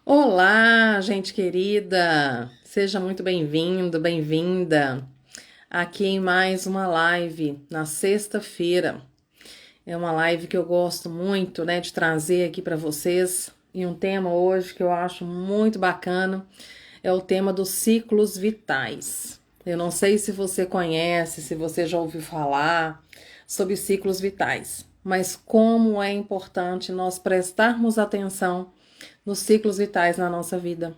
Olá, gente querida! Seja muito bem-vindo, bem-vinda aqui em mais uma live na sexta-feira. É uma live que eu gosto muito, né, de trazer aqui para vocês. E um tema hoje que eu acho muito bacana é o tema dos ciclos vitais. Eu não sei se você conhece, se você já ouviu falar sobre ciclos vitais, mas como é importante nós prestarmos atenção nos ciclos vitais na nossa vida.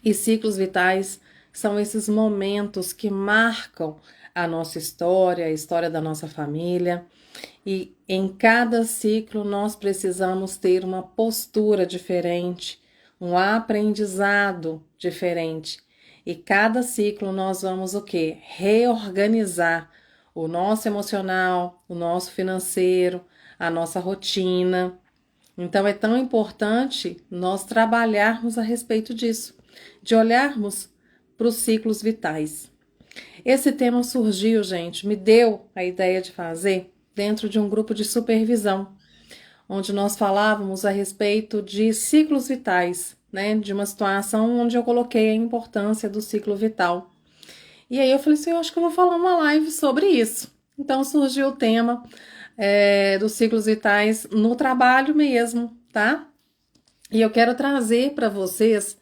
E ciclos vitais são esses momentos que marcam a nossa história, a história da nossa família. E em cada ciclo nós precisamos ter uma postura diferente, um aprendizado diferente. E cada ciclo nós vamos o quê? Reorganizar o nosso emocional, o nosso financeiro, a nossa rotina. Então é tão importante nós trabalharmos a respeito disso, de olharmos para os ciclos vitais. Esse tema surgiu, gente, me deu a ideia de fazer dentro de um grupo de supervisão, onde nós falávamos a respeito de ciclos vitais, né? De uma situação onde eu coloquei a importância do ciclo vital. E aí eu falei assim, eu acho que eu vou falar uma live sobre isso. Então surgiu o tema dos ciclos vitais no trabalho mesmo, tá? E eu quero trazer para vocês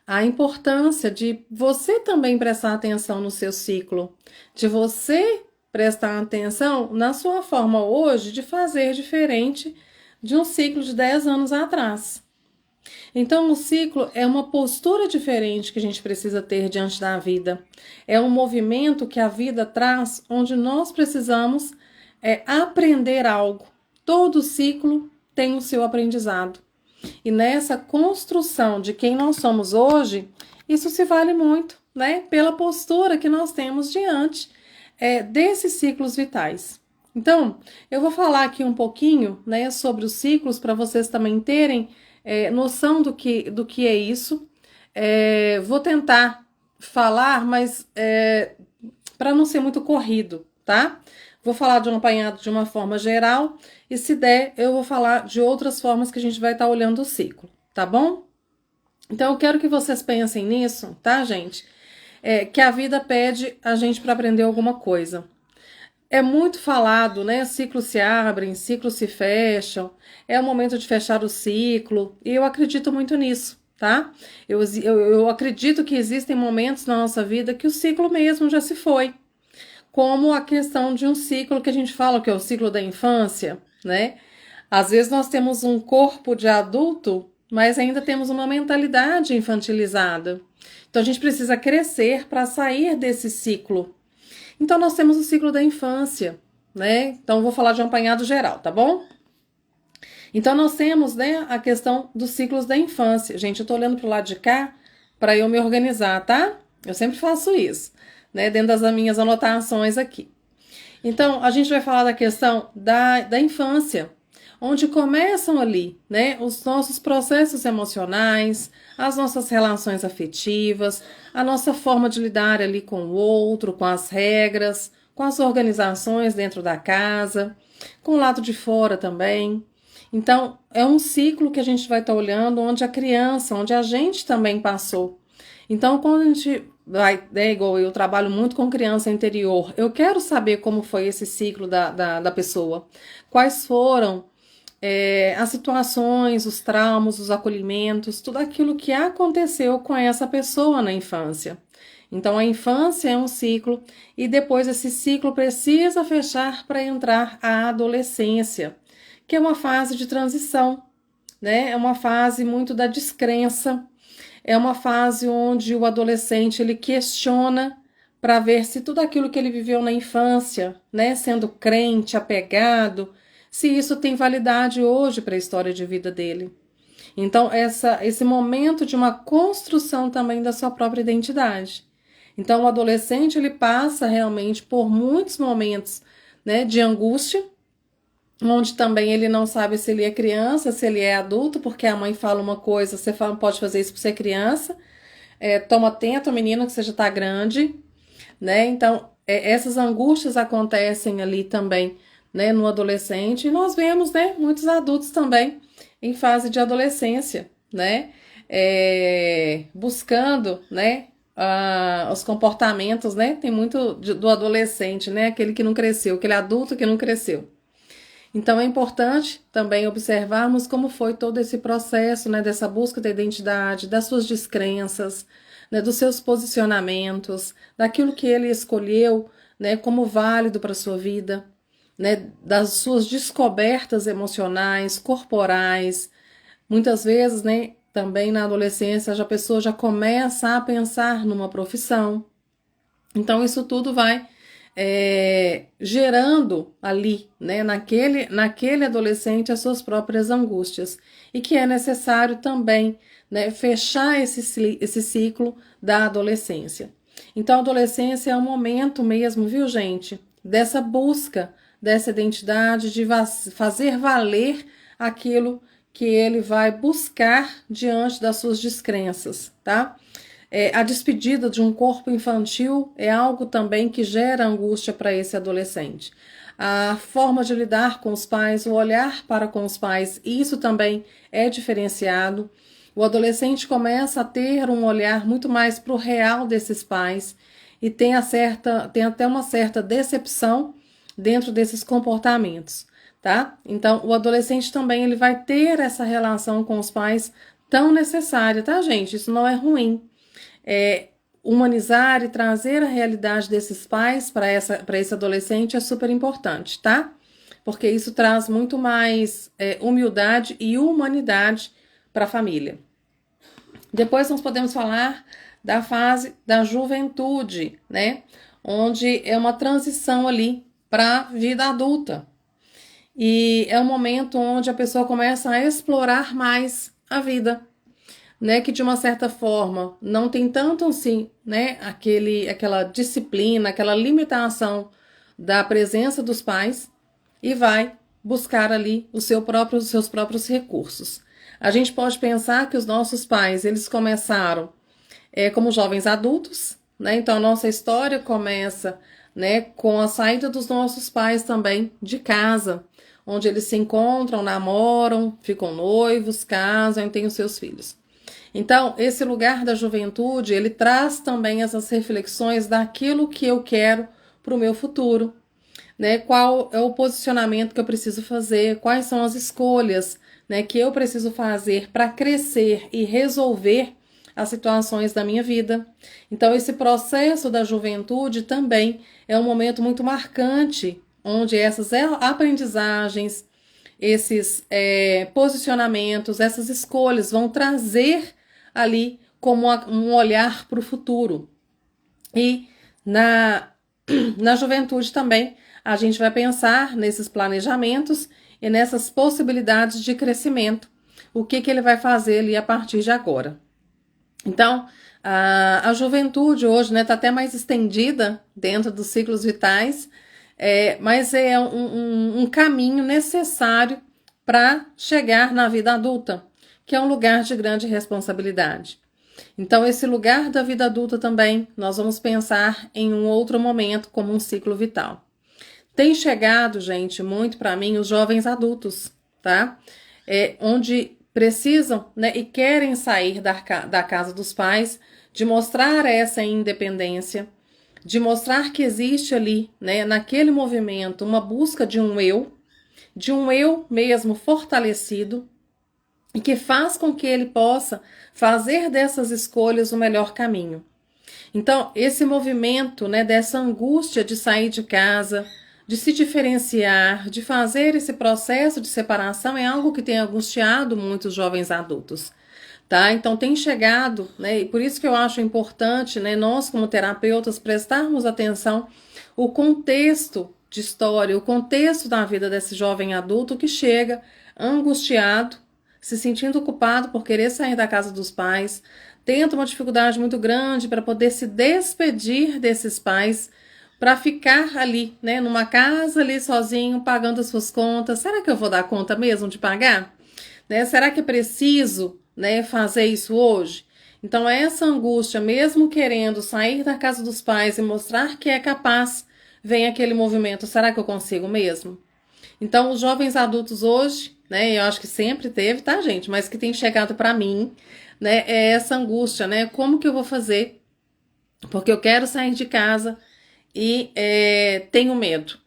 a importância de você também prestar atenção no seu ciclo, de você prestar atenção na sua forma hoje de fazer diferente de um ciclo de 10 anos atrás. Então, o ciclo é uma postura diferente que a gente precisa ter diante da vida. É um movimento que a vida traz onde nós precisamos aprender algo. Todo ciclo tem o seu aprendizado. E nessa construção de quem nós somos hoje, isso se vale muito, né? Pela postura que nós temos diante desses ciclos vitais. Então, eu vou falar aqui um pouquinho, né, sobre os ciclos para vocês também terem noção do que é isso. Vou tentar falar, mas para não ser muito corrido, tá? Vou falar de um apanhado de uma forma geral e se der, eu vou falar de outras formas que a gente vai estar olhando o ciclo, tá bom? Então eu quero que vocês pensem nisso, tá, gente? Que a vida pede a gente para aprender alguma coisa. É muito falado, né? Ciclos se abrem, ciclos se fecham, é o momento de fechar o ciclo, e eu acredito muito nisso, tá? Eu acredito que existem momentos na nossa vida que o ciclo mesmo já se foi, como a questão de um ciclo que a gente fala que é o ciclo da infância, né? Às vezes nós temos um corpo de adulto, mas ainda temos uma mentalidade infantilizada. Então a gente precisa crescer para sair desse ciclo. Então nós temos o ciclo da infância, né? Então eu vou falar de um apanhado geral, tá bom? Então nós temos, né, a questão dos ciclos da infância. Gente, eu tô olhando pro lado de cá para eu me organizar, tá? Eu sempre faço isso, né, dentro das minhas anotações aqui. Então, a gente vai falar da questão da infância, onde começam ali, né, os nossos processos emocionais, as nossas relações afetivas, a nossa forma de lidar ali com o outro, com as regras, com as organizações dentro da casa, com o lado de fora também. Então, é um ciclo que a gente vai estar olhando onde a criança, onde a gente também passou. Então, quando a gente vai, igual eu trabalho muito com criança interior, eu quero saber como foi esse ciclo da pessoa. Quais foram as situações, os traumas, os acolhimentos, tudo aquilo que aconteceu com essa pessoa na infância. Então, a infância é um ciclo e depois esse ciclo precisa fechar para entrar a adolescência, que é uma fase de transição, né? É uma fase muito da descrença, é uma fase onde o adolescente ele questiona para ver se tudo aquilo que ele viveu na infância, né, sendo crente, apegado, se isso tem validade hoje para a história de vida dele. Então, esse momento de uma construção também da sua própria identidade. Então, o adolescente ele passa realmente por muitos momentos, né, de angústia, onde também ele não sabe se ele é criança, se ele é adulto, porque a mãe fala uma coisa, você fala, não pode fazer isso porque você é criança, toma atento, menina, que você já tá grande, né? Então, essas angústias acontecem ali também, né, no adolescente, e nós vemos, né, muitos adultos também em fase de adolescência, né? buscando, né, os comportamentos, né? Tem muito do adolescente, né? Aquele que não cresceu, aquele adulto que não cresceu. Então é importante também observarmos como foi todo esse processo, né, dessa busca da identidade, das suas descrenças, né, dos seus posicionamentos, daquilo que ele escolheu, né, como válido para a sua vida, né, das suas descobertas emocionais, corporais. Muitas vezes, né, também na adolescência, a pessoa já começa a pensar numa profissão. Então isso tudo vai gerando ali, né, naquele adolescente as suas próprias angústias e que é necessário também, né, fechar esse ciclo da adolescência. Então a adolescência é um momento mesmo, viu gente, dessa busca dessa identidade, de fazer valer aquilo que ele vai buscar diante das suas descrenças, tá? A despedida de um corpo infantil é algo também que gera angústia para esse adolescente. A forma de lidar com os pais, o olhar para com os pais, isso também é diferenciado. O adolescente começa a ter um olhar muito mais para o real desses pais e tem até uma certa decepção dentro desses comportamentos, tá? Então, o adolescente também ele vai ter essa relação com os pais tão necessária, tá, gente? Isso não é ruim. Humanizar e trazer a realidade desses pais para esse adolescente é super importante, tá? Porque isso traz muito mais humildade e humanidade para a família. Depois nós podemos falar da fase da juventude, né? Onde é uma transição ali para a vida adulta. E é um momento onde a pessoa começa a explorar mais a vida, né, que de uma certa forma não tem tanto assim, né, aquela disciplina, aquela limitação da presença dos pais e vai buscar ali os seus próprios recursos. A gente pode pensar que os nossos pais, eles começaram como jovens adultos, né, então a nossa história começa, né, com a saída dos nossos pais também de casa, onde eles se encontram, namoram, ficam noivos, casam e têm os seus filhos. Então, esse lugar da juventude, ele traz também essas reflexões daquilo que eu quero para o meu futuro, né? Qual é o posicionamento que eu preciso fazer, quais são as escolhas, né, que eu preciso fazer para crescer e resolver as situações da minha vida. Então, esse processo da juventude também é um momento muito marcante, onde essas aprendizagens, esses posicionamentos, essas escolhas vão trazer ali como um olhar para o futuro. E na juventude também a gente vai pensar nesses planejamentos e nessas possibilidades de crescimento. O que ele vai fazer ali a partir de agora. Então, a juventude hoje está até mais estendida dentro dos ciclos vitais, mas é um caminho necessário para chegar na vida adulta, que é um lugar de grande responsabilidade. Então, esse lugar da vida adulta também, nós vamos pensar em um outro momento como um ciclo vital. Tem chegado, gente, muito para mim, os jovens adultos, tá? Onde precisam, né, e querem sair da casa dos pais, de mostrar essa independência, de mostrar que existe ali, né, naquele movimento, uma busca de um eu mesmo fortalecido, e que faz com que ele possa fazer dessas escolhas o melhor caminho. Então, esse movimento, né, dessa angústia de sair de casa, de se diferenciar, de fazer esse processo de separação é algo que tem angustiado muitos jovens adultos, tá? Então tem chegado, né, e por isso que eu acho importante, né, nós como terapeutas prestarmos atenção o contexto de história, o contexto da vida desse jovem adulto que chega angustiado, se sentindo culpado por querer sair da casa dos pais, tendo uma dificuldade muito grande para poder se despedir desses pais, para ficar ali, né, numa casa ali sozinho, pagando as suas contas. Será que eu vou dar conta mesmo de pagar? Né? Será que é preciso, né, fazer isso hoje? Então, essa angústia, mesmo querendo sair da casa dos pais e mostrar que é capaz, vem aquele movimento, será que eu consigo mesmo? Então, os jovens adultos hoje, né, eu acho que sempre teve, tá, gente? Mas que tem chegado para mim, né? É essa angústia, né? Como que eu vou fazer? Porque eu quero sair de casa e tenho medo.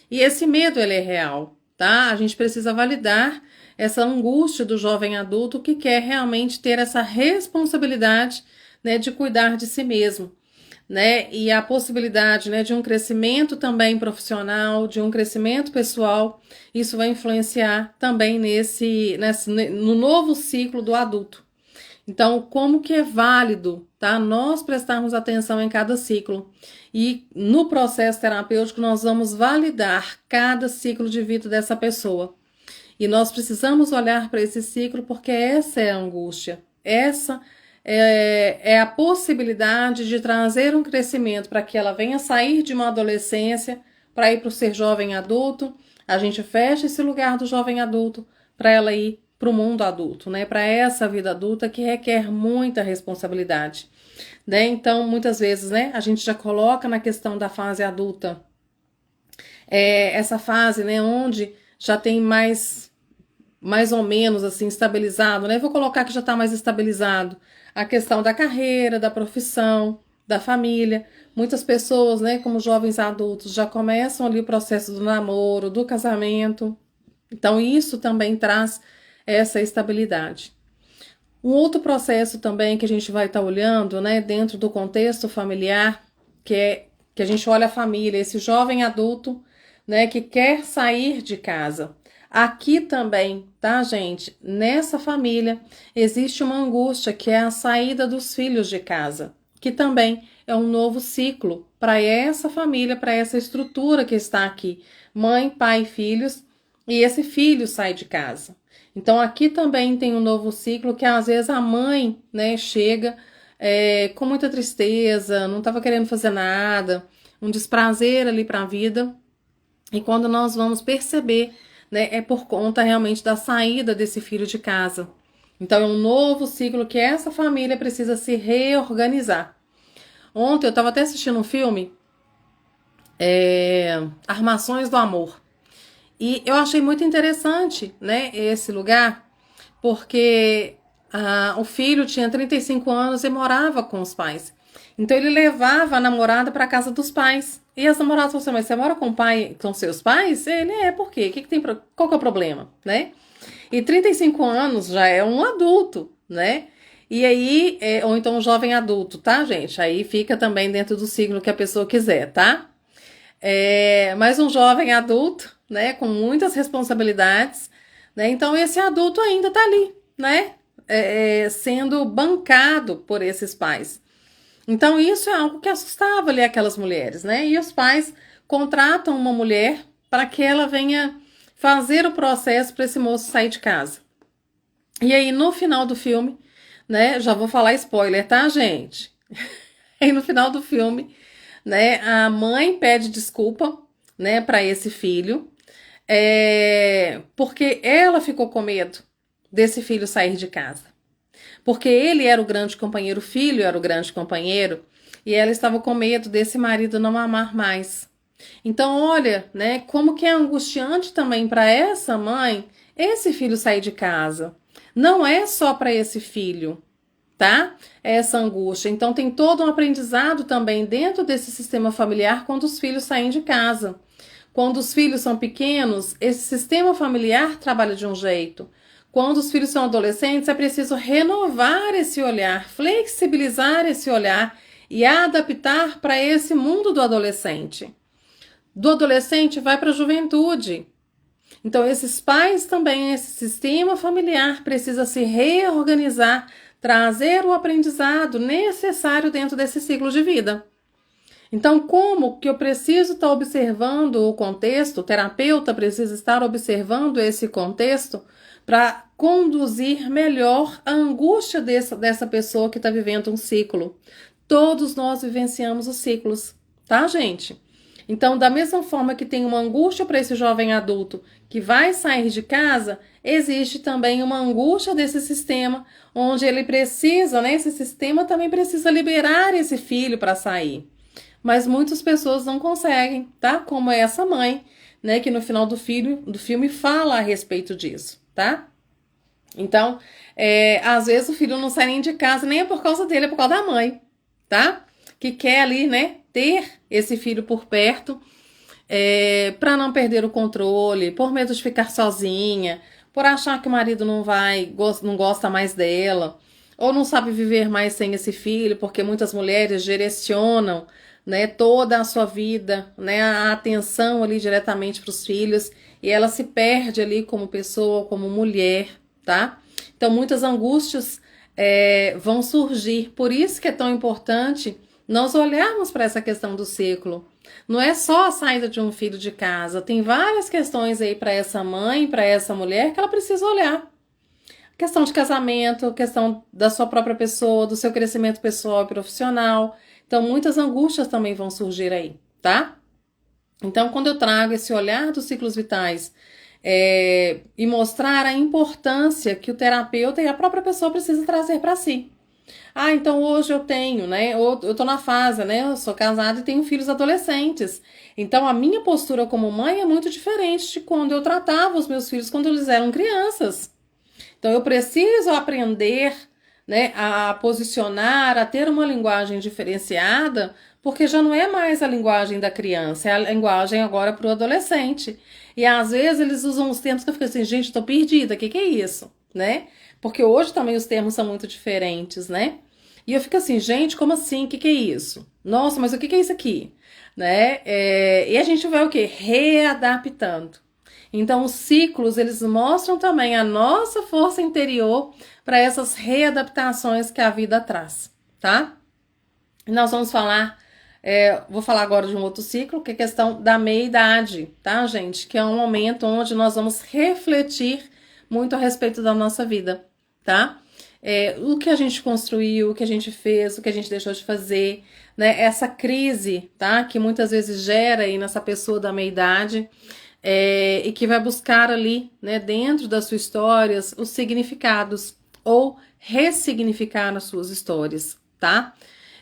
E esse medo, ele é real, tá? A gente precisa validar essa angústia do jovem adulto que quer realmente ter essa responsabilidade, né, de cuidar de si mesmo, né? E a possibilidade, né, de um crescimento também profissional, de um crescimento pessoal, isso vai influenciar também no novo ciclo do adulto. Então, como que é válido, tá? Nós prestarmos atenção em cada ciclo. E no processo terapêutico, nós vamos validar cada ciclo de vida dessa pessoa. E nós precisamos olhar para esse ciclo porque essa é a angústia. Essa é a possibilidade de trazer um crescimento para que ela venha sair de uma adolescência para ir para o ser jovem adulto. A gente fecha esse lugar do jovem adulto para ela ir para o mundo adulto, né? Para essa vida adulta que requer muita responsabilidade, né? Então, muitas vezes, né? A gente já coloca na questão da fase adulta, essa fase, né? Onde já tem mais ou menos assim estabilizado, né? Vou colocar que já está mais estabilizado a questão da carreira, da profissão, da família. Muitas pessoas, né? Como jovens adultos, já começam ali o processo do namoro, do casamento. Então, isso também traz essa estabilidade. Um outro processo também que a gente vai estar olhando, né, dentro do contexto familiar, que a gente olha a família, esse jovem adulto, né, que quer sair de casa. Aqui também, tá, gente? Nessa família existe uma angústia que é a saída dos filhos de casa, que também é um novo ciclo para essa família, para essa estrutura que está aqui. Mãe, pai, filhos, e esse filho sai de casa. Então aqui também tem um novo ciclo que às vezes a mãe, né, chega com muita tristeza, não estava querendo fazer nada, um desprazer ali para a vida. E quando nós vamos perceber, né, é por conta realmente da saída desse filho de casa. Então é um novo ciclo que essa família precisa se reorganizar. Ontem eu estava até assistindo um filme, Armações do Amor. E eu achei muito interessante, né, esse lugar, porque o filho tinha 35 anos e morava com os pais. Então ele levava a namorada para casa dos pais. E as namoradas falaram assim, mas você mora com o pai, com seus pais? Ele, por quê? Qual que é o problema, né? E 35 anos já é um adulto, né? E aí, ou então um jovem adulto, tá, gente? Aí fica também dentro do signo que a pessoa quiser, tá? Mas um jovem adulto, né, com muitas responsabilidades, né? Então esse adulto ainda tá ali, né? Sendo bancado por esses pais. Então isso é algo que assustava ali aquelas mulheres, né? E os pais contratam uma mulher para que ela venha fazer o processo para esse moço sair de casa. E aí no final do filme, né? Já vou falar spoiler, tá, gente? Aí no final do filme, né? A mãe pede desculpa, né, para esse filho, porque ela ficou com medo desse filho sair de casa. Porque ele era o grande companheiro, o filho era o grande companheiro, e ela estava com medo desse marido não amar mais. Então, olha, né, como que é angustiante também para essa mãe esse filho sair de casa. Não é só para esse filho, tá? Essa angústia. Então, tem todo um aprendizado também dentro desse sistema familiar quando os filhos saem de casa. Quando os filhos são pequenos, esse sistema familiar trabalha de um jeito. Quando os filhos são adolescentes, é preciso renovar esse olhar, flexibilizar esse olhar e adaptar para esse mundo do adolescente. Do adolescente vai para a juventude. Então, esses pais também, esse sistema familiar precisa se reorganizar, trazer o aprendizado necessário dentro desse ciclo de vida. Então, como que eu preciso estar observando o contexto, o terapeuta precisa estar observando esse contexto para conduzir melhor a angústia dessa pessoa que está vivendo um ciclo. Todos nós vivenciamos os ciclos, tá, gente? Então, da mesma forma que tem uma angústia para esse jovem adulto que vai sair de casa, existe também uma angústia desse sistema, onde ele precisa, né? Esse sistema também precisa liberar esse filho para sair. Mas muitas pessoas não conseguem, tá? Como essa mãe, né? Que no final do filme fala a respeito disso, tá? Então, às vezes o filho não sai nem de casa, nem é por causa dele, é por causa da mãe, tá? Que quer ali, né, ter esse filho por perto, para não perder o controle, por medo de ficar sozinha, por achar que o marido não gosta mais dela, ou não sabe viver mais sem esse filho, porque muitas mulheres direcionam, né, toda a sua vida, né, a atenção ali diretamente para os filhos, e ela se perde ali como pessoa, como mulher, tá? Então muitas angústias vão surgir. Por isso que é tão importante nós olharmos para essa questão do ciclo. Não é só a saída de um filho de casa, tem várias questões aí para essa mãe, para essa mulher que ela precisa olhar. Questão de casamento, questão da sua própria pessoa, do seu crescimento pessoal e profissional. Então, muitas angústias também vão surgir aí, tá? Então, quando eu trago esse olhar dos ciclos vitais e mostrar a importância que o terapeuta e a própria pessoa precisam trazer para si. Ah, então hoje eu tenho, né? Eu tô na fase, né? Eu sou casada e tenho filhos adolescentes. Então a minha postura como mãe é muito diferente de quando eu tratava os meus filhos quando eles eram crianças. Então eu preciso aprender, né, a posicionar, a ter uma linguagem diferenciada, porque já não é mais a linguagem da criança, é a linguagem agora para o adolescente. E às vezes eles usam os termos que eu fico assim, gente, tô perdida, o que é isso, né? Porque hoje também os termos são muito diferentes, né? E eu fico assim, gente, como assim? O que é isso? Nossa, mas o que é isso aqui? Né? E a gente vai o quê? Readaptando. Então, os ciclos, eles mostram também a nossa força interior para essas readaptações que a vida traz, tá? E nós vamos falar, vou falar agora de um outro ciclo, que é a questão da meia-idade, tá, gente? Que é um momento onde nós vamos refletir muito a respeito da nossa vida, tá? O que a gente construiu, o que a gente fez, o que a gente deixou de fazer, né? Essa crise, tá? Que muitas vezes gera aí nessa pessoa da meia-idade, e que vai buscar ali, né, dentro das suas histórias, os significados ou ressignificar as suas histórias, tá?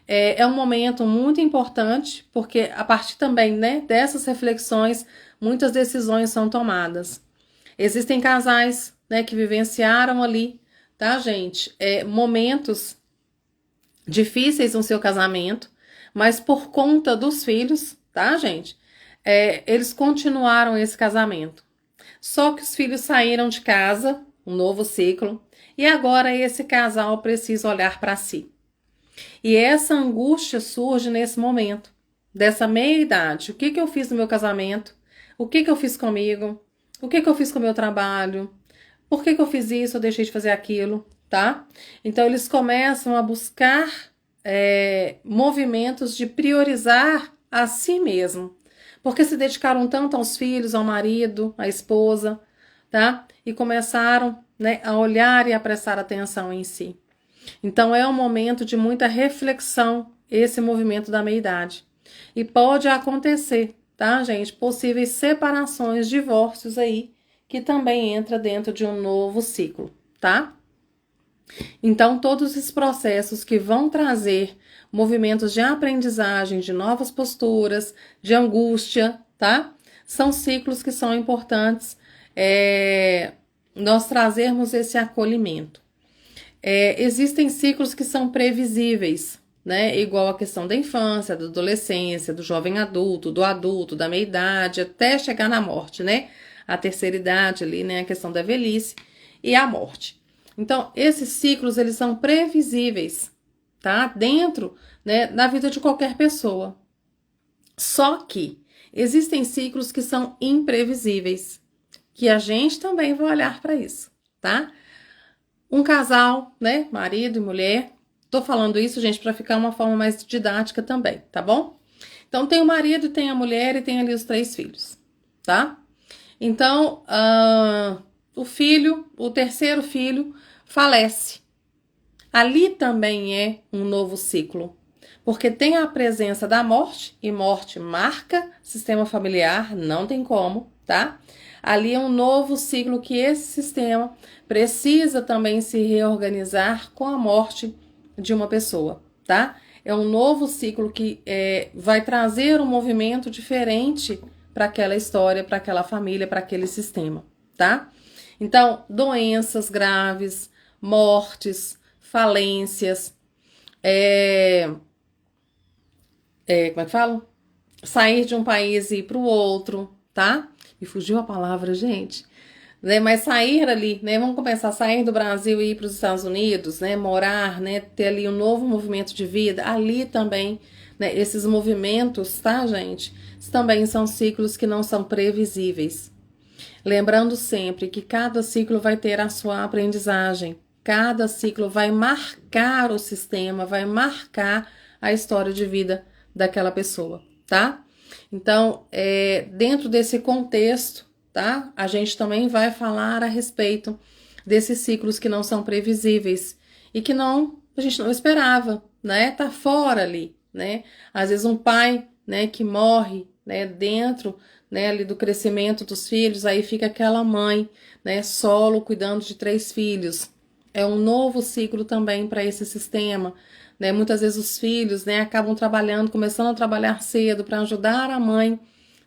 É um momento muito importante, porque a partir também, né, dessas reflexões, muitas decisões são tomadas. Existem casais, né, que vivenciaram ali, tá, gente, momentos difíceis no seu casamento, mas por conta dos filhos, tá, gente? Eles continuaram esse casamento. Só que os filhos saíram de casa, um novo ciclo, e agora esse casal precisa olhar para si. E essa angústia surge nesse momento, dessa meia-idade. O que eu fiz no meu casamento? O que eu fiz comigo? O que eu fiz com o meu trabalho? Por que eu fiz isso? Eu deixei de fazer aquilo, tá? Então eles começam a buscar movimentos de priorizar a si mesmo. Porque se dedicaram tanto aos filhos, ao marido, à esposa, tá? E começaram, né, a olhar e a prestar atenção em si. Então é um momento de muita reflexão, esse movimento da meia-idade. E pode acontecer, tá, gente? Possíveis separações, divórcios aí, que também entra dentro de um novo ciclo, tá? Então, todos esses processos que vão trazer movimentos de aprendizagem, de novas posturas, de angústia, tá? São ciclos que são importantes nós trazermos esse acolhimento. Existem ciclos que são previsíveis, né? Igual a questão da infância, da adolescência, do jovem adulto, da meia-idade, até chegar na morte, né? A terceira idade ali, né? A questão da velhice e a morte. Então, esses ciclos, eles são previsíveis, tá? Dentro, né, da vida de qualquer pessoa. Só que existem ciclos que são imprevisíveis, que a gente também vai olhar para isso, tá? Um casal, né, marido e mulher, tô falando isso, gente, para ficar uma forma mais didática também, tá bom? Então, tem o marido, tem a mulher e tem ali os 3 filhos, tá? Então, o terceiro filho, falece. Ali também é um novo ciclo, porque tem a presença da morte, e morte marca sistema familiar, não tem como, tá? Ali é um novo ciclo que esse sistema precisa também se reorganizar com a morte de uma pessoa, tá? É um novo ciclo que vai trazer um movimento diferente para aquela história, para aquela família, para aquele sistema, tá? Então, doenças graves, mortes, falências, como é que fala? Sair de um país e ir para o outro, tá? Me fugiu a palavra, gente. Né? Mas sair ali, né? Vamos começar a sair do Brasil e ir para os Estados Unidos, né? Morar, né? Ter ali um novo movimento de vida. Ali também, né? Esses movimentos, tá, gente? Também são ciclos que não são previsíveis. Lembrando sempre que cada ciclo vai ter a sua aprendizagem. Cada ciclo vai marcar o sistema, vai marcar a história de vida daquela pessoa, tá? Então, dentro desse contexto, tá? A gente também vai falar a respeito desses ciclos que não são previsíveis e que a gente não esperava, né? Tá fora ali, né? Às vezes um pai, né, que morre, né, dentro, né, ali do crescimento dos filhos, aí fica aquela mãe, né, solo, cuidando de 3 filhos. É um novo ciclo também para esse sistema, né? Muitas vezes os filhos, né, acabam trabalhando, começando a trabalhar cedo para ajudar a mãe,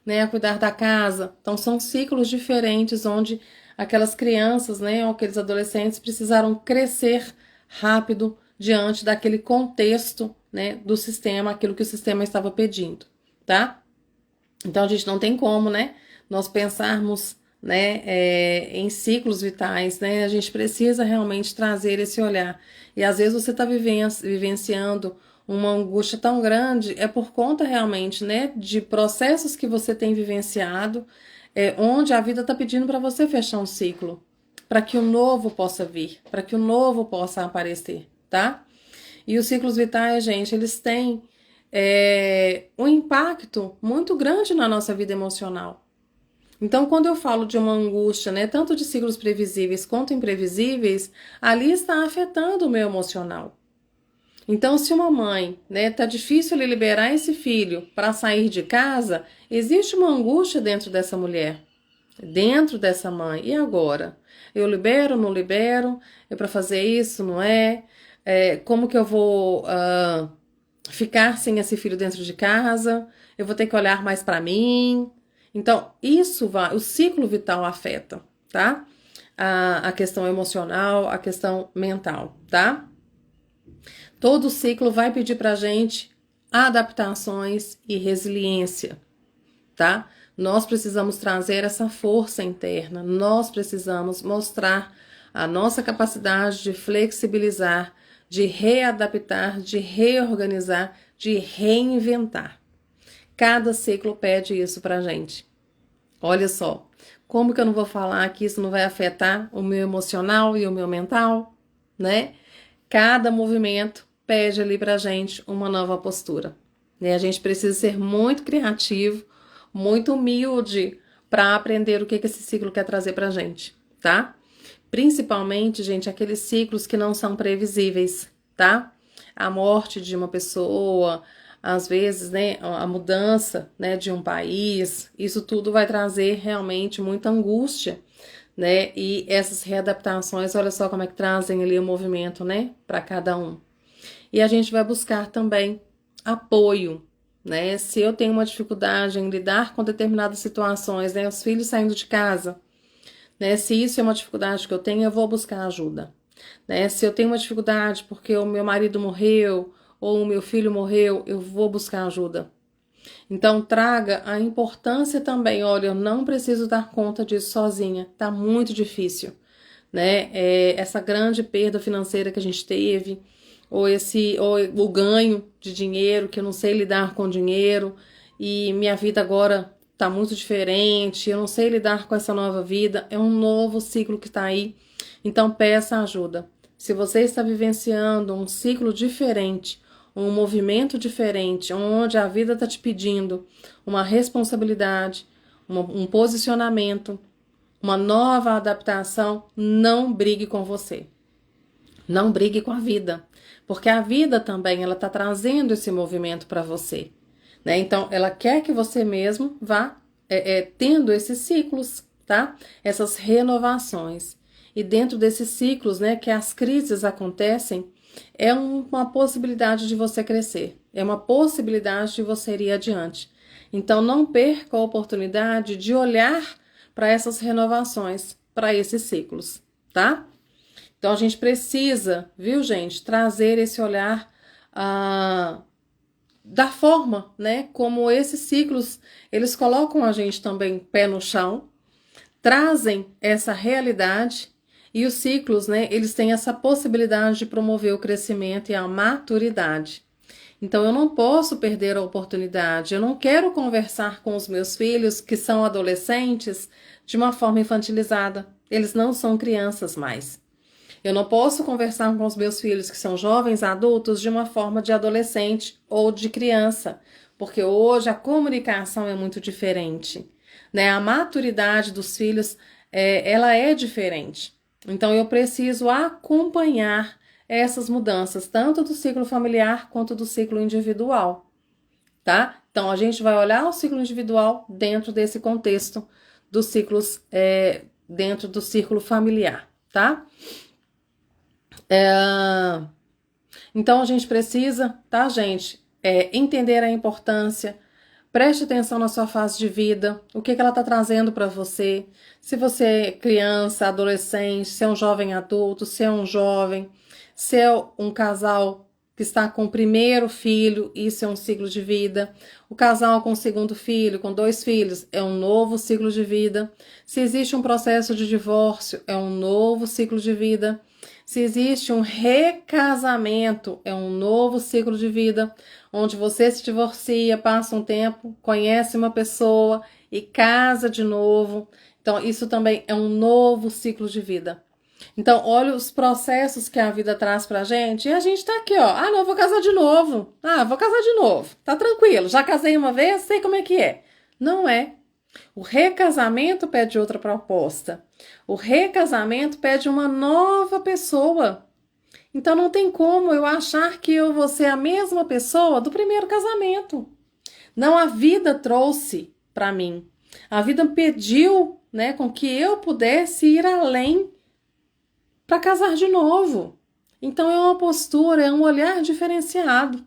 né, a cuidar da casa. Então são ciclos diferentes onde aquelas crianças, né, ou aqueles adolescentes precisaram crescer rápido diante daquele contexto, né, do sistema, aquilo que o sistema estava pedindo, tá? Então a gente não tem como, né, nós pensarmos, né, em ciclos vitais, né? A gente precisa realmente trazer esse olhar. E às vezes você está vivenciando uma angústia tão grande, é por conta realmente, né, de processos que você tem vivenciado, onde a vida está pedindo para você fechar um ciclo, para que o novo possa vir, para que o novo possa aparecer, tá? E os ciclos vitais, gente, eles têm um impacto muito grande na nossa vida emocional. Então, quando eu falo de uma angústia, né, tanto de ciclos previsíveis quanto imprevisíveis, ali está afetando o meu emocional. Então, se uma mãe, né, tá difícil ele liberar esse filho para sair de casa, existe uma angústia dentro dessa mulher, dentro dessa mãe. E agora? Eu libero, não libero? É para fazer isso, não é? Como que eu vou ficar sem esse filho dentro de casa? Eu vou ter que olhar mais para mim? Então, o ciclo vital afeta, tá? A questão emocional, a questão mental, tá? Todo ciclo vai pedir pra gente adaptações e resiliência, tá? Nós precisamos trazer essa força interna, nós precisamos mostrar a nossa capacidade de flexibilizar, de readaptar, de reorganizar, de reinventar. Cada ciclo pede isso pra gente. Olha só, como que eu não vou falar que isso não vai afetar o meu emocional e o meu mental, né? Cada movimento pede ali pra gente uma nova postura, né? A gente precisa ser muito criativo, muito humilde para aprender o que esse ciclo quer trazer pra gente, tá? Principalmente, gente, aqueles ciclos que não são previsíveis, tá? A morte de uma pessoa, às vezes, né, a mudança, né, de um país, isso tudo vai trazer realmente muita angústia, né? E essas readaptações, olha só como é que trazem ali o movimento, né, para cada um. E a gente vai buscar também apoio, né? Se eu tenho uma dificuldade em lidar com determinadas situações, né, os filhos saindo de casa, né? Se isso é uma dificuldade que eu tenho, eu vou buscar ajuda, né? Se eu tenho uma dificuldade porque o meu marido morreu ou o meu filho morreu, eu vou buscar ajuda. Então traga a importância também, olha, eu não preciso dar conta disso sozinha, tá muito difícil, né? Essa grande perda financeira que a gente teve, ou o ganho de dinheiro, que eu não sei lidar com dinheiro, e minha vida agora tá muito diferente, eu não sei lidar com essa nova vida, é um novo ciclo que tá aí. Então peça ajuda. Se você está vivenciando um ciclo diferente, um movimento diferente, onde a vida está te pedindo uma responsabilidade, um posicionamento, uma nova adaptação, não brigue com você. Não brigue com a vida, porque a vida também ela está trazendo esse movimento para você, né? Então, ela quer que você mesmo vá tendo esses ciclos, tá? Essas renovações. E dentro desses ciclos, né, que as crises acontecem, é uma possibilidade de você crescer, é uma possibilidade de você ir adiante. Então, não perca a oportunidade de olhar para essas renovações, para esses ciclos, tá? Então a gente precisa, viu, gente, trazer esse olhar da forma, né, como esses ciclos, eles colocam a gente também pé no chão, trazem essa realidade e os ciclos, né, eles têm essa possibilidade de promover o crescimento e a maturidade. Então eu não posso perder a oportunidade, eu não quero conversar com os meus filhos que são adolescentes de uma forma infantilizada. Eles não são crianças mais. Eu não posso conversar com os meus filhos que são jovens adultos de uma forma de adolescente ou de criança, porque hoje a comunicação é muito diferente, né? A maturidade dos filhos, ela é diferente. Então eu preciso acompanhar essas mudanças, tanto do ciclo familiar quanto do ciclo individual, tá? Então a gente vai olhar o ciclo individual dentro desse contexto dos ciclos, dentro do círculo familiar, tá? Então a gente precisa, tá, gente, entender a importância. Preste atenção na sua fase de vida, o que ela está trazendo para você. Se você é criança, adolescente, se é um jovem adulto, se é um jovem, se é um casal que está com o primeiro filho, isso é um ciclo de vida. O casal com o segundo filho, com 2 filhos, é um novo ciclo de vida. Se existe um processo de divórcio, é um novo ciclo de vida. Se existe um recasamento, é um novo ciclo de vida, onde você se divorcia, passa um tempo, conhece uma pessoa e casa de novo. Então, isso também é um novo ciclo de vida. Então, olha os processos que a vida traz pra gente e a gente tá aqui, ó. Ah, não, vou casar de novo. Ah, vou casar de novo. Tá tranquilo, já casei uma vez, sei como é que é. Não é. O recasamento pede outra proposta. O recasamento pede uma nova pessoa. Então não tem como eu achar que eu vou ser a mesma pessoa do primeiro casamento. Não, a vida trouxe para mim. A vida pediu, né, com que eu pudesse ir além para casar de novo. Então é uma postura, é um olhar diferenciado.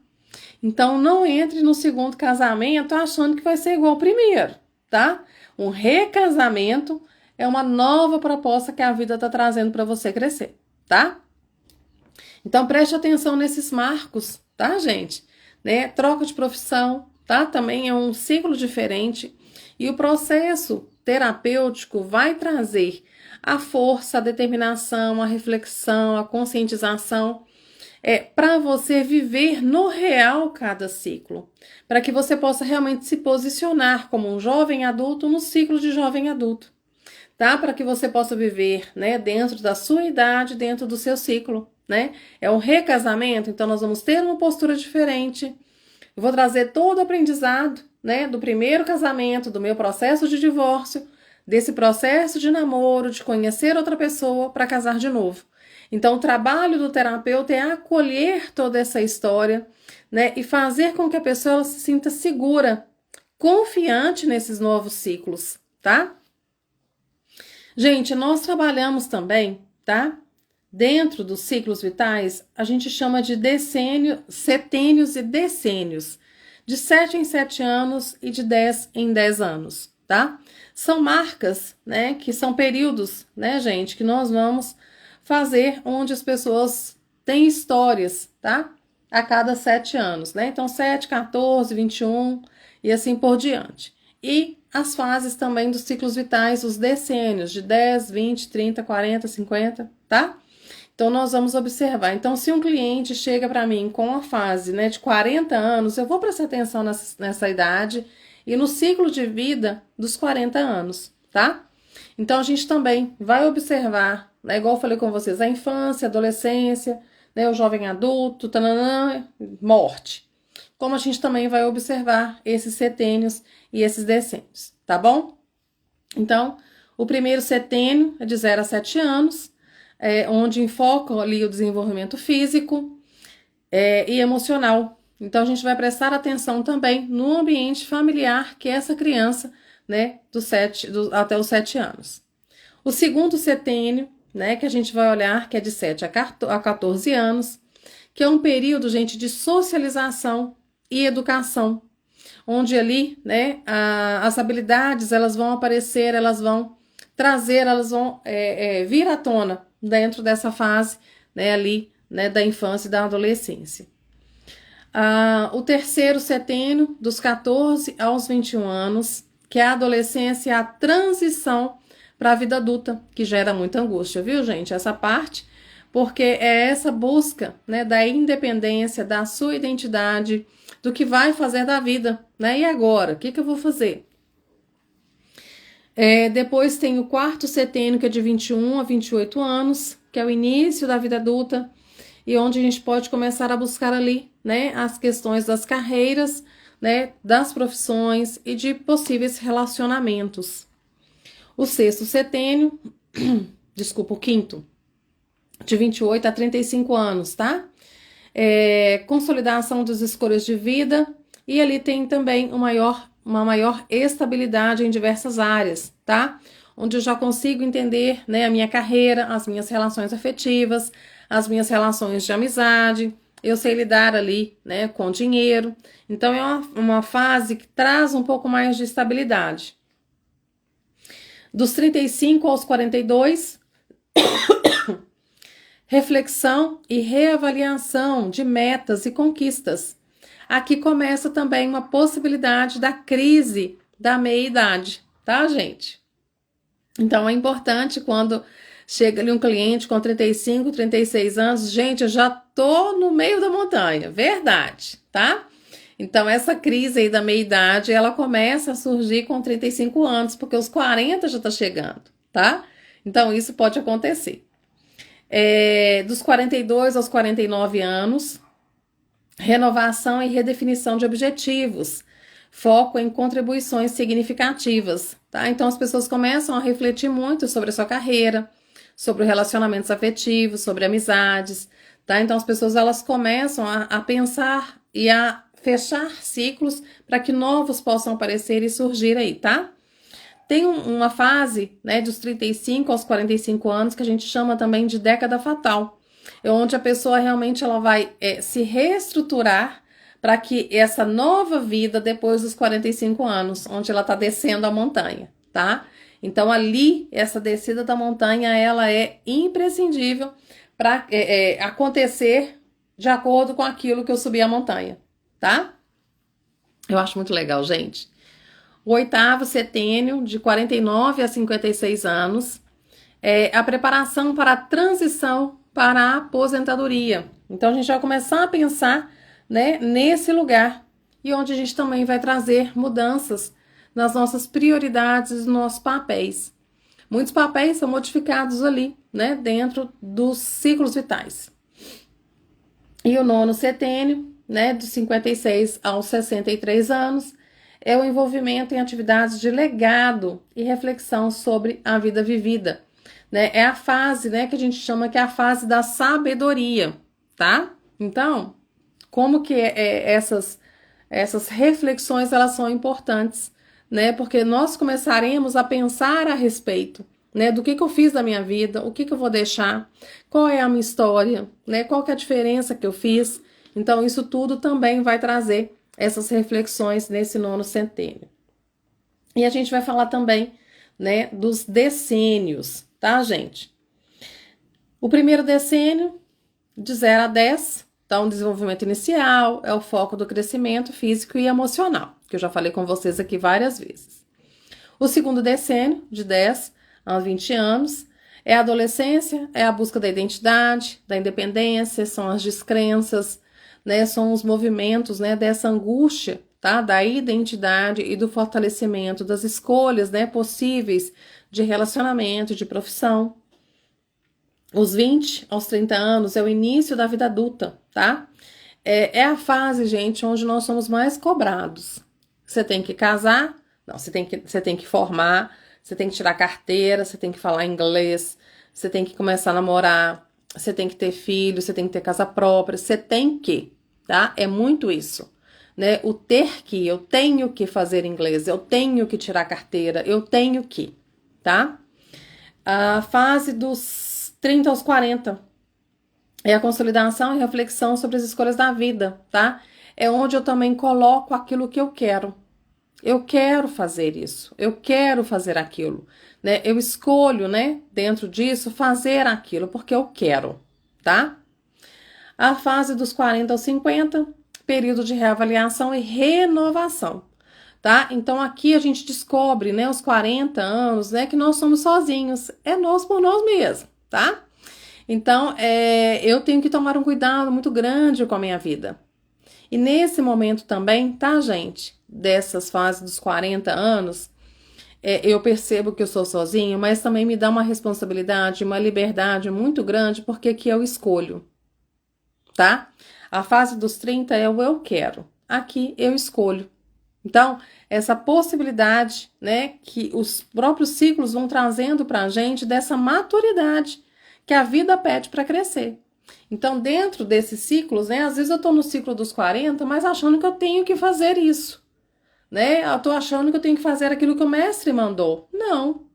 Então não entre no segundo casamento achando que vai ser igual ao primeiro, tá? Um recasamento é uma nova proposta que a vida está trazendo para você crescer, tá? Então preste atenção nesses marcos, tá, gente? Né? Troca de profissão, tá? Também é um ciclo diferente e o processo terapêutico vai trazer a força, a determinação, a reflexão, a conscientização para você viver no real cada ciclo, para que você possa realmente se posicionar como um jovem adulto no ciclo de jovem adulto, tá? Para que você possa viver, né, dentro da sua idade, dentro do seu ciclo, né? É um recasamento, então nós vamos ter uma postura diferente. Eu vou trazer todo o aprendizado, né, do primeiro casamento, do meu processo de divórcio, desse processo de namoro, de conhecer outra pessoa para casar de novo. Então, o trabalho do terapeuta é acolher toda essa história, né, e fazer com que a pessoa se sinta segura, confiante nesses novos ciclos, tá? Gente, nós trabalhamos também, tá? Dentro dos ciclos vitais, a gente chama de setênios e decênios, de 7 em 7 anos e de 10 em 10 anos, tá? São marcas, né, que são períodos, né, gente, que nós vamos fazer onde as pessoas têm histórias, tá? A cada 7 anos, né? Então, 7, 14, 21 e assim por diante. E as fases também dos ciclos vitais, os decênios, de 10, 20, 30, 40, 50, tá? Então, nós vamos observar. Então, se um cliente chega para mim com a fase, né, de 40 anos, eu vou prestar atenção nessa idade e no ciclo de vida dos 40 anos, tá? Então, a gente também vai observar, né, igual eu falei com vocês, a infância, a adolescência, né, o jovem adulto, tananã, morte. Como a gente também vai observar esses setênios e esses decênios, tá bom? Então, o primeiro setênio é de 0 a 7 anos, onde enfoca ali o desenvolvimento físico e emocional. Então, a gente vai prestar atenção também no ambiente familiar que essa criança, né, até os 7 anos. O segundo setênio, né, que a gente vai olhar, que é de 7 a 14 anos, que é um período, gente, de socialização e educação, onde ali, né, as habilidades, elas vão aparecer, elas vão trazer, elas vão vir à tona dentro dessa fase, né, ali, né, da infância e da adolescência. O terceiro setênio, dos 14 aos 21 anos, que é a adolescência, é a transição para a vida adulta, que gera muita angústia, viu, gente? Essa parte, porque é essa busca, né, da independência, da sua identidade, do que vai fazer da vida, né? E agora? O que eu vou fazer? Depois tem o quarto setênio, que é de 21 a 28 anos, que é o início da vida adulta, e onde a gente pode começar a buscar ali, né, as questões das carreiras, né, das profissões e de possíveis relacionamentos. O sexto setênio, desculpa, o quinto, de 28 a 35 anos, tá? Consolidação das escolhas de vida, e ali tem também uma maior estabilidade em diversas áreas, tá? Onde eu já consigo entender, né, a minha carreira, as minhas relações afetivas, as minhas relações de amizade, eu sei lidar ali, né, com dinheiro. Então é uma fase que traz um pouco mais de estabilidade. Dos 35 aos 42, reflexão e reavaliação de metas e conquistas. Aqui começa também uma possibilidade da crise da meia-idade, tá, gente? Então é importante quando chega ali um cliente com 35, 36 anos, gente, eu já tô no meio da montanha, verdade, tá? Então essa crise aí da meia-idade, ela começa a surgir com 35 anos, porque os 40 já tá chegando, tá? Então isso pode acontecer. Dos 42 aos 49 anos, renovação e redefinição de objetivos, foco em contribuições significativas, tá? Então as pessoas começam a refletir muito sobre a sua carreira, sobre relacionamentos afetivos, sobre amizades, tá? Então as pessoas, elas começam a pensar e a fechar ciclos para que novos possam aparecer e surgir aí, tá? Tem uma fase, né, dos 35 aos 45 anos que a gente chama também de década fatal, onde a pessoa realmente ela vai se reestruturar para que essa nova vida depois dos 45 anos, onde ela está descendo a montanha, tá? Então ali, essa descida da montanha, ela é imprescindível para acontecer de acordo com aquilo que eu subi a montanha, tá? Eu acho muito legal, gente. O oitavo setênio, de 49 a 56 anos, é a preparação para a transição para a aposentadoria. Então, a gente vai começar a pensar, né, nesse lugar, e onde a gente também vai trazer mudanças nas nossas prioridades, nos nossos papéis. Muitos papéis são modificados ali, né, dentro dos ciclos vitais. E o nono setênio, né, de 56 aos 63 anos, é o envolvimento em atividades de legado e reflexão sobre a vida vivida, né? É a fase, né, que a gente chama que é a fase da sabedoria, tá? Então, como que essas reflexões, elas são importantes, né? Porque nós começaremos a pensar a respeito, né, do que eu fiz da minha vida, o que eu vou deixar, qual é a minha história, né? Qual que é a diferença que eu fiz. Então, isso tudo também vai trazer essas reflexões nesse nono setênio. E a gente vai falar também, né, dos decênios, tá, gente? O primeiro decênio, de 0 a 10, então, desenvolvimento inicial, é o foco do crescimento físico e emocional, que eu já falei com vocês aqui várias vezes. O segundo decênio, de 10 a 20 anos, é a adolescência, é a busca da identidade, da independência, são as descrenças, né, são os movimentos, né, dessa angústia, tá, da identidade e do fortalecimento das escolhas, né, possíveis de relacionamento, de profissão. Os 20 aos 30 anos é o início da vida adulta, tá? É a fase, gente, onde nós somos mais cobrados. Você tem que casar, não, você tem que formar, você tem que tirar carteira, você tem que falar inglês, você tem que começar a namorar, você tem que ter filho, você tem que ter casa própria, você tem que, tá? É muito isso, né? O ter que, eu tenho que fazer inglês, eu tenho que tirar carteira, eu tenho que, tá? A fase dos 30 aos 40 é a consolidação e reflexão sobre as escolhas da vida, tá? É onde eu também coloco aquilo que eu quero. Eu quero fazer isso, eu quero fazer aquilo, né? Eu escolho, né, dentro disso, fazer aquilo porque eu quero, tá? A fase dos 40 aos 50, período de reavaliação e renovação, tá? Então aqui a gente descobre, né, os 40 anos, né, que nós somos sozinhos, é nós por nós mesmos, tá? Então, eu tenho que tomar um cuidado muito grande com a minha vida. E nesse momento também, tá, gente? Dessas fases dos 40 anos, eu percebo que eu sou sozinho, mas também me dá uma responsabilidade, uma liberdade muito grande, porque aqui eu escolho, tá? A fase dos 30 é o eu quero. Aqui eu escolho. Então, essa possibilidade, né, que os próprios ciclos vão trazendo para a gente dessa maturidade que a vida pede para crescer. Então, dentro desses ciclos, né, às vezes eu estou no ciclo dos 40, mas achando que eu tenho que fazer isso, né? Eu estou achando que eu tenho que fazer aquilo que o mestre mandou. Não.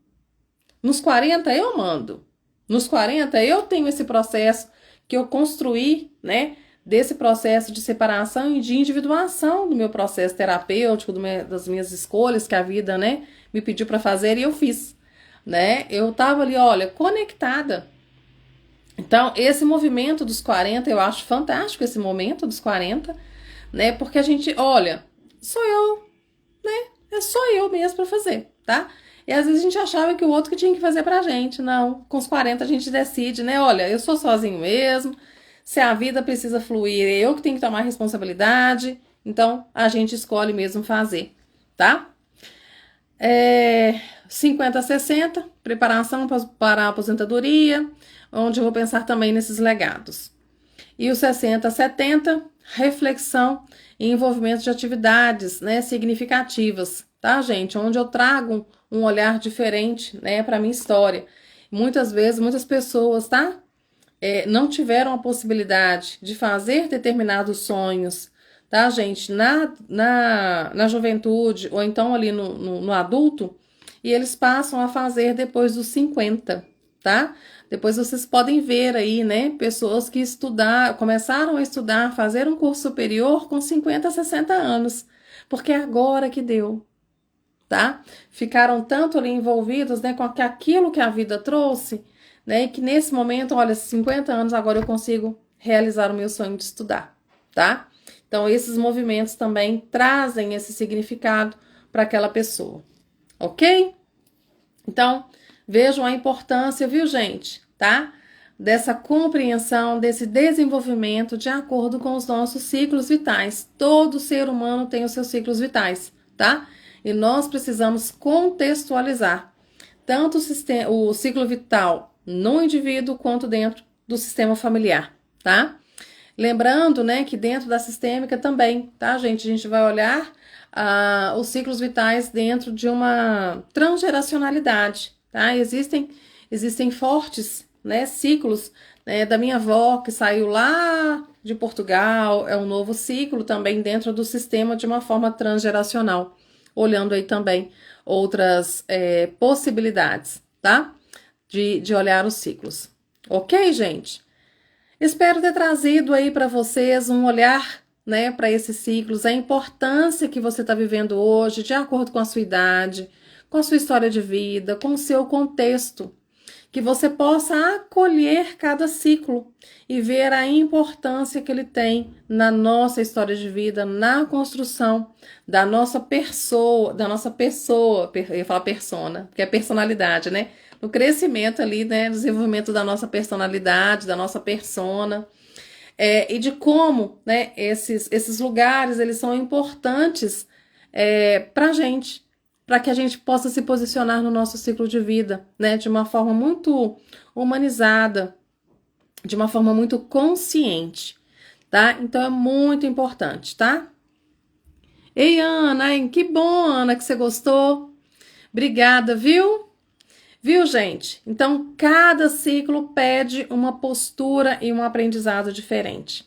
Nos 40 eu mando. Nos 40 eu tenho esse processo que eu construí, né? Desse processo de separação e de individuação do meu processo terapêutico, das minhas escolhas que a vida, né, me pediu para fazer e eu fiz, né? Eu tava ali, olha, conectada. Então, esse movimento dos 40, eu acho fantástico esse momento dos 40, né? Porque a gente, olha, sou eu, né? É só eu mesmo para fazer, tá? E às vezes a gente achava que o outro que tinha que fazer pra gente. Não, com os 40 a gente decide, né? Olha, eu sou sozinho mesmo. Se a vida precisa fluir, é eu que tenho que tomar responsabilidade. Então, a gente escolhe mesmo fazer, tá? 50 a 60, preparação para a aposentadoria, onde eu vou pensar também nesses legados. E os 60 a 70, reflexão e envolvimento de atividades, né, significativas, tá, gente? Onde eu trago um olhar diferente, né, para minha história. Muitas vezes, muitas pessoas, tá? Não tiveram a possibilidade de fazer determinados sonhos, tá, gente? Na juventude, ou então ali no adulto, e eles passam a fazer depois dos 50, tá? Depois vocês podem ver aí, né, pessoas que começaram a estudar, fazer um curso superior com 50, 60 anos, porque é agora que deu, tá? Ficaram tanto ali envolvidos, né, com aquilo que a vida trouxe, né, e que nesse momento, olha, 50 anos agora eu consigo realizar o meu sonho de estudar, tá? Então, esses movimentos também trazem esse significado para aquela pessoa, ok? Então, vejam a importância, viu, gente, tá? Dessa compreensão, desse desenvolvimento de acordo com os nossos ciclos vitais. Todo ser humano tem os seus ciclos vitais, tá? E nós precisamos contextualizar tanto o ciclo vital no indivíduo quanto dentro do sistema familiar, tá? Lembrando, né, que dentro da sistêmica também, tá, gente? A gente vai olhar os ciclos vitais dentro de uma transgeracionalidade, tá? Existem fortes, né, ciclos, né, da minha avó, que saiu lá de Portugal, é um novo ciclo também dentro do sistema de uma forma transgeracional, olhando aí também outras possibilidades, tá? De olhar os ciclos. Ok, gente? Espero ter trazido aí para vocês um olhar, né, para esses ciclos, a importância que você está vivendo hoje, de acordo com a sua idade, com a sua história de vida, com o seu contexto, que você possa acolher cada ciclo e ver a importância que ele tem na nossa história de vida, na construção da nossa pessoa, eu ia falar persona, que é personalidade, né? No crescimento ali, né, no desenvolvimento da nossa personalidade, da nossa persona, e de como, né, esses lugares, eles são importantes para a gente, para que a gente possa se posicionar no nosso ciclo de vida, né, de uma forma muito humanizada, de uma forma muito consciente, tá? Então é muito importante, tá? Ei, Ana, que bom, Ana, que você gostou. Obrigada, viu? Viu, gente? Então, cada ciclo pede uma postura e um aprendizado diferente.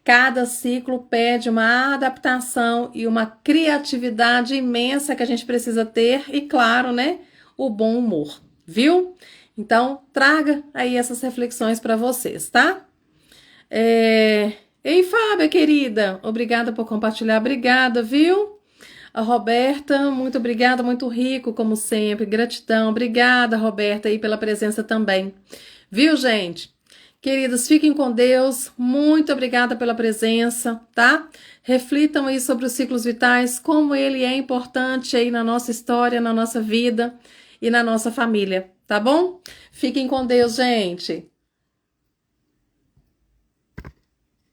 Cada ciclo pede uma adaptação e uma criatividade imensa que a gente precisa ter e, claro, né, o bom humor, viu? Então, traga aí essas reflexões para vocês, tá? Ei, Fábia, querida, obrigada por compartilhar, obrigada, viu? A Roberta, muito obrigada, muito rico, como sempre. Gratidão. Obrigada, Roberta, aí pela presença também. Viu, gente? Queridos, fiquem com Deus. Muito obrigada pela presença, tá? Reflitam aí sobre os ciclos vitais, como ele é importante aí na nossa história, na nossa vida e na nossa família, tá bom? Fiquem com Deus, gente.